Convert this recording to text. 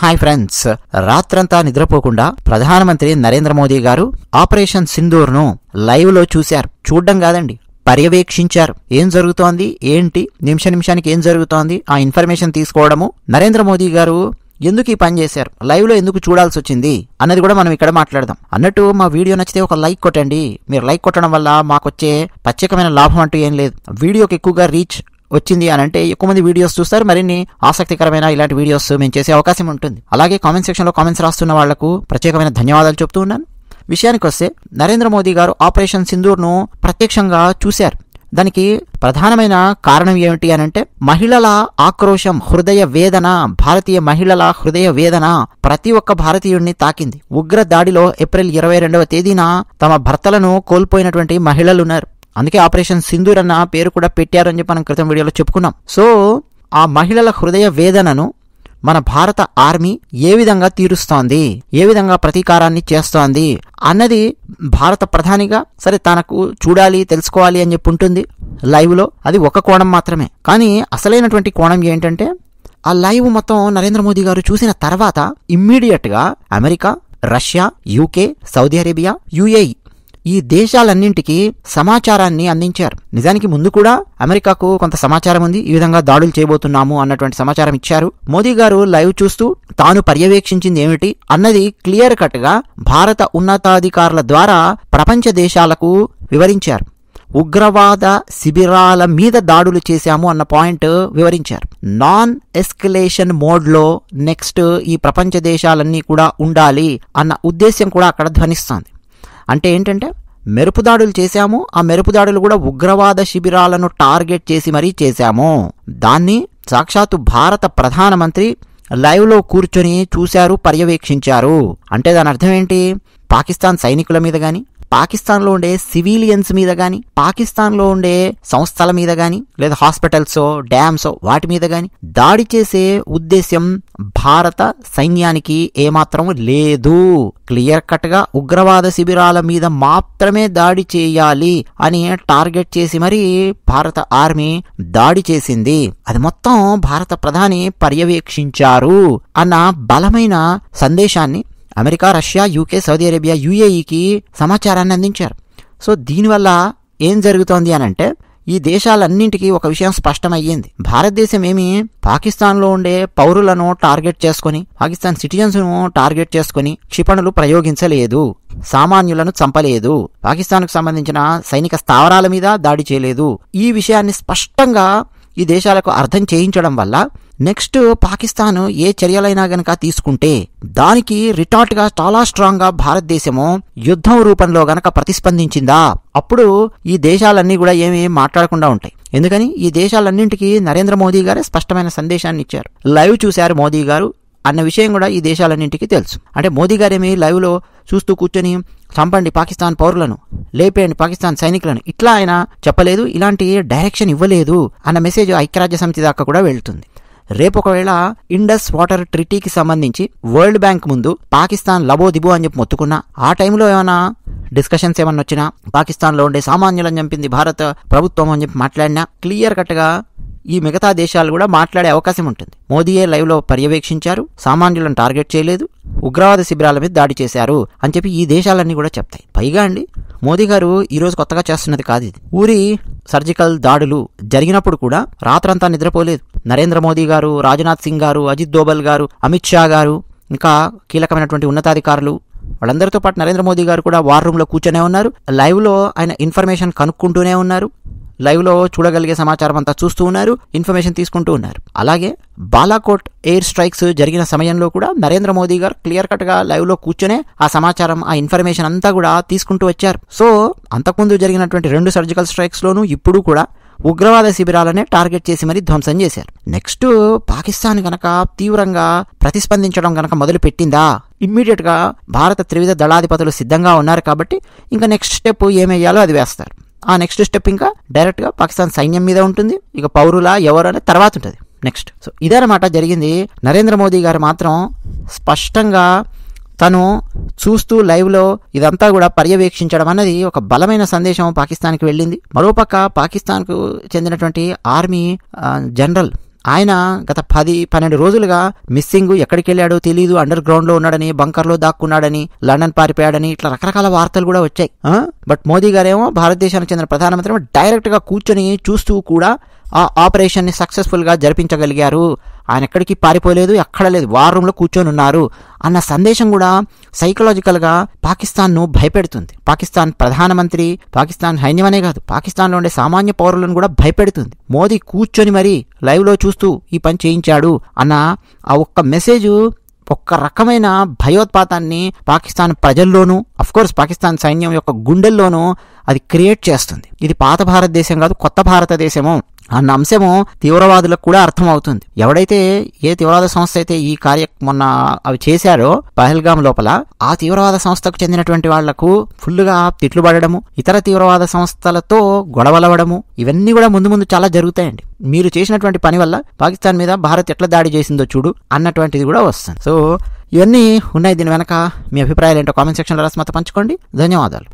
Hi friends, రాత్రంతా నిద్రపోకుండా ప్రధానమంత్రి నరేంద్ర మోదీ గారు ఆపరేషన్ సింధూర్ ను లైవ్ లో చూశారు. చూడ్డం కాదండి, పర్యవేక్షించారు. ఏం జరుగుతోంది, ఏంటి, నిమిషానికి ఏం జరుగుతోంది, ఆ ఇన్ఫర్మేషన్ తీసుకోవడము. నరేంద్ర మోదీ గారు ఎందుకు ఈ పని చేశారు, లైవ్ లో ఎందుకు చూడాల్సి వచ్చింది అన్నది కూడా మనం ఇక్కడ మాట్లాడదాం. అన్నట్టు మా వీడియో నచ్చితే ఒక లైక్ కొట్టండి. మీరు లైక్ కొట్టడం వల్ల మాకొచ్చే ప్రత్యేకమైన లాభం అంటూ ఏం లేదు. వీడియోకి ఎక్కువగా రీచ్ వచ్చింది అని అంటే ఎక్కువ మంది వీడియోస్ చూస్తారు, మరిన్ని ఆసక్తికరమైన ఇలాంటి వీడియోస్ మేము చేసే అవకాశం ఉంటుంది. అలాగే కామెంట్ సెక్షన్ లో కామెంట్స్ రాస్తున్న వాళ్లకు ప్రత్యేకమైన ధన్యవాదాలు చెప్తూ ఉన్నాను. విషయానికి వస్తే నరేంద్ర మోదీ గారు ఆపరేషన్ సింధూర్ ను ప్రత్యక్షంగా చూశారు. దానికి ప్రధానమైన కారణం ఏమిటి అనంటే మహిళల ఆక్రోశం, హృదయ వేదన, భారతీయ మహిళల హృదయ వేదన ప్రతి ఒక్క భారతీయుడిని తాకింది. ఉగ్ర దాడిలో ఏప్రిల్ 22వ తేదీన తమ భర్తలను కోల్పోయినటువంటి మహిళలున్నారు. అందుకే ఆపరేషన్ సింధూర్ అన్న పేరు కూడా పెట్టారని చెప్పి మనం క్రితం వీడియోలో చెప్పుకున్నాం. సో ఆ మహిళల హృదయ వేదనను మన భారత ఆర్మీ ఏ విధంగా తీరుస్తోంది, ఏ విధంగా ప్రతీకారాన్ని చేస్తోంది అన్నది భారత ప్రధానిగా సరే తనకు చూడాలి, తెలుసుకోవాలి అని చెప్పి ఉంటుంది లైవ్ లో. అది ఒక కోణం మాత్రమే. కానీ అసలైనటువంటి కోణం ఏంటంటే ఆ లైవ్ మొత్తం నరేంద్ర మోదీ గారు చూసిన తర్వాత ఇమ్మీడియట్ గా America, Russia, UK, Saudi Arabia, UAE ఈ దేశాలన్నింటికి సమాచారాన్ని అందించారు. నిజానికి ముందు కూడా అమెరికాకు కొంత సమాచారం ఉంది, ఈ విధంగా దాడులు చేయబోతున్నాము అన్నటువంటి సమాచారం ఇచ్చారు. మోదీ గారు లైవ్ చూస్తూ తాను పర్యవేక్షించింది ఏమిటి అన్నది క్లియర్ కట్ గా భారత ఉన్నతాధికారుల ద్వారా ప్రపంచ దేశాలకు వివరించారు. ఉగ్రవాద శిబిరాల మీద దాడులు చేశాము అన్న పాయింట్ వివరించారు. నాన్ ఎస్కలేషన్ మోడ్ లో నెక్స్ట్ ఈ ప్రపంచ దేశాలన్నీ కూడా ఉండాలి అన్న ఉద్దేశ్యం కూడా అక్కడ ధ్వనిస్తోంది. అంటే ఏంటంటే మెరుపుదాడులు చేశాము, ఆ మెరుపుదాడులు కూడా ఉగ్రవాద శిబిరాలను టార్గెట్ చేసి మరీ చేశాము. దాన్ని సాక్షాత్తు భారత ప్రధానమంత్రి లైవ్ లో కూర్చొని చూశారు, పర్యవేక్షించారు. అంటే దాని అర్థం ఏంటి, పాకిస్తాన్ సైనికుల మీద గాని, పాకిస్తాన్లో ఉండే సివిలియన్స్ మీద గాని, పాకిస్తాన్లో ఉండే సంస్థల మీద గాని, లేదా హాస్పిటల్స్, డ్యామ్స్ వాటి మీద గాని దాడి చేసే ఉద్దేశ్యం భారత సైన్యానికి ఏమాత్రం లేదు. క్లియర్ కట్ గా ఉగ్రవాద శిబిరాల మీద మాత్రమే దాడి చేయాలి అని టార్గెట్ చేసి మరి భారత ఆర్మీ దాడి చేసింది. అది మొత్తం భారత ప్రధాని పర్యవేక్షించారు అన్న బలమైన సందేశాన్ని America, Russia, UK, Saudi Arabia, యుఏఈకి సమాచారాన్ని అందించారు. సో దీనివల్ల ఏం జరుగుతోంది అనంటే ఈ దేశాలన్నింటికీ ఒక విషయం స్పష్టమయ్యింది. భారతదేశం ఏమి పాకిస్తాన్లో ఉండే పౌరులను టార్గెట్ చేసుకుని, పాకిస్తాన్ సిటిజన్స్ ను టార్గెట్ చేసుకుని క్షిపణులు ప్రయోగించలేదు, సామాన్యులను చంపలేదు, పాకిస్తాన్కు సంబంధించిన సైనిక స్థావరాల మీద దాడి చేయలేదు. ఈ విషయాన్ని స్పష్టంగా ఈ దేశాలకు అర్థం చేయించడం వల్ల నెక్స్ట్ పాకిస్తాన్ ఏ చర్యలైనా గనక తీసుకుంటే దానికి రిటార్ట్ గా చాలా స్ట్రాంగ్ గా భారతదేశము యుద్ధం రూపంలో గనక ప్రతిస్పందించిందా అప్పుడు ఈ దేశాలన్నీ కూడా ఏమీ మాట్లాడకుండా ఉంటాయి. ఎందుకని ఈ దేశాలన్నింటికీ నరేంద్ర మోదీ గారే స్పష్టమైన సందేశాన్ని ఇచ్చారు. లైవ్ చూశారు మోదీ గారు అన్న విషయం కూడా ఈ దేశాలన్నింటికి తెలుసు. అంటే మోదీ గారేమి లైవ్ లో చూస్తూ కూర్చొని చంపండి పాకిస్తాన్ పౌరులను, లేపేయండి పాకిస్తాన్ సైనికులను ఇట్లా ఆయన చెప్పలేదు, ఇలాంటి డైరెక్షన్ ఇవ్వలేదు అన్న మెసేజ్ ఐక్యరాజ్య సమితి దాకా కూడా వెళ్తుంది. రేపు ఒకవేళ ఇండస్ వాటర్ ట్రిటీకి సంబంధించి వరల్డ్ బ్యాంక్ ముందు పాకిస్తాన్ లబో దిబో అని చెప్పి మొత్తుకున్నా, ఆ టైంలో ఏమైనా డిస్కషన్స్ ఏమన్నా వచ్చినా, పాకిస్తాన్లో ఉండే సామాన్యులను చంపింది భారత ప్రభుత్వం అని చెప్పి మాట్లాడినా క్లియర్ కట్ గా ఈ మిగతా దేశాలు కూడా మాట్లాడే అవకాశం ఉంటుంది. మోదీయే లైవ్ లో పర్యవేక్షించారు, సామాన్యులను టార్గెట్ చేయలేదు, ఉగ్రవాద శిబిరాల మీద దాడి చేశారు అని చెప్పి ఈ దేశాలన్నీ కూడా చెప్తాయి. పైగా అండి మోదీ గారు ఈ రోజు కొత్తగా చేస్తున్నది కాదు ఇది. ఊరి సర్జికల్ దాడులు జరిగినప్పుడు కూడా రాత్రంతా నిద్రపోలేదు. నరేంద్ర మోదీ గారు, రాజ్నాథ్ సింగ్ గారు, అజిత్ దోవల్ గారు, అమిత్ షా గారు, ఇంకా కీలకమైనటువంటి ఉన్నతాధికారులు వాళ్ళందరితో పాటు నరేంద్ర మోదీ గారు కూడా వార్ రూమ్ లో కూర్చొనే ఉన్నారు. లైవ్ లో ఆయన ఇన్ఫర్మేషన్ కనుక్కుంటూనే ఉన్నారు, లైవ్ లో చూడగలిగే సమాచారం అంతా చూస్తూ ఉన్నారు, ఇన్ఫర్మేషన్ తీసుకుంటూ ఉన్నారు. అలాగే బాలాకోట్ ఎయిర్ స్ట్రైక్స్ జరిగిన సమయంలో కూడా నరేంద్ర మోదీ గారు క్లియర్ కట్ గా లైవ్ లో కూర్చొనే ఆ సమాచారం, ఆ ఇన్ఫర్మేషన్ అంతా కూడా తీసుకుంటూ వచ్చారు. సో అంతకుముందు జరిగినటువంటి 2 సర్జికల్ స్ట్రైక్స్ లోనూ ఇప్పుడు కూడా ఉగ్రవాద శిబిరాలనే టార్గెట్ చేసి మరీ ధ్వంసం చేశారు. నెక్స్ట్ పాకిస్తాన్ గనక తీవ్రంగా ప్రతిస్పందించడం గనక మొదలు పెట్టిందా ఇమ్మీడియట్ గా భారత త్రివిధ దళాధిపతులు సిద్ధంగా ఉన్నారు కాబట్టి ఇంకా నెక్స్ట్ స్టెప్ ఏమయ్యాలో అది వేస్తారు. ఆ నెక్స్ట్ స్టెప్ ఇంకా డైరెక్ట్ గా పాకిస్తాన్ సైన్యం మీద ఉంటుంది, ఇక పౌరుల ఎవరు అనే తర్వాత ఉంటుంది నెక్స్ట్. సో ఇదన్నమాట జరిగింది. నరేంద్ర మోదీ గారు మాత్రం స్పష్టంగా తను చూస్తూ లైవ్లో ఇదంతా కూడా పర్యవేక్షించడం అన్నది ఒక బలమైన సందేశం పాకిస్తాన్కి వెళ్ళింది. మరోపక్క పాకిస్తాన్కు చెందినటువంటి ఆర్మీ జనరల్ ఆయన గత 10-12 రోజులుగా మిస్సింగ్, ఎక్కడికి వెళ్ళాడో తెలియదు, అండర్ గ్రౌండ్ లో ఉన్నాడని, బంకర్లో దాక్కున్నాడని, లండన్ పారిపోయాడని, ఇట్లా రకరకాల వార్తలు కూడా వచ్చాయి. బట్ మోదీ గారేమో భారతదేశానికి చెందిన ప్రధానమంత్రి డైరెక్ట్ గా కూర్చొని చూస్తూ కూడా ఆ ఆపరేషన్ ని సక్సెస్ఫుల్ గా జరిపించగలిగారు. ఆయన ఎక్కడికి పారిపోలేదు, ఎక్కడ లేదు, వార్ రూమ్ లో కూర్చొని ఉన్నారు అన్న సందేశం కూడా సైకలాజికల్ గా పాకిస్తాన్ ను భయపెడుతుంది. పాకిస్తాన్ ప్రధానమంత్రి, పాకిస్తాన్ సైన్యమనే కాదు, పాకిస్తాన్ లో ఉండే సామాన్య పౌరులను కూడా భయపెడుతుంది. మోదీ కూర్చొని మరీ లైవ్ లో చూస్తూ ఈ పని చేయించాడు అన్న ఆ ఒక్క మెసేజ్ ఒక్క రకమైన భయోత్పాతాన్ని పాకిస్తాన్ ప్రజల్లోనూ, అఫ్కోర్స్ పాకిస్తాన్ సైన్యం యొక్క గుండెల్లోనూ అది క్రియేట్ చేస్తుంది. ఇది పాత భారతదేశం కాదు, కొత్త భారతదేశము అన్న అంశము తీవ్రవాదులకు కూడా అర్థమవుతుంది. ఎవడైతే ఏ తీవ్రవాద సంస్థ అయితే ఈ మొన్న అవి చేశారో పహల్గామ్ లోపల, ఆ తీవ్రవాద సంస్థకు చెందినటువంటి వాళ్లకు ఫుల్గా తిట్లు పడడము, ఇతర తీవ్రవాద సంస్థలతో గొడవలవడము, ఇవన్నీ కూడా ముందు ముందు చాలా జరుగుతాయండి. మీరు చేసినటువంటి పని వల్ల పాకిస్తాన్ మీద భారత్ ఎట్లా దాడి చేసిందో చూడు అన్నటువంటిది కూడా వస్తుంది. సో ఇవన్నీ ఉన్నాయి. దీని వెనక మీ అభిప్రాయాలు ఏంటో కామెంట్ సెక్షన్లో రాసి మాతో పంచుకోండి. ధన్యవాదాలు.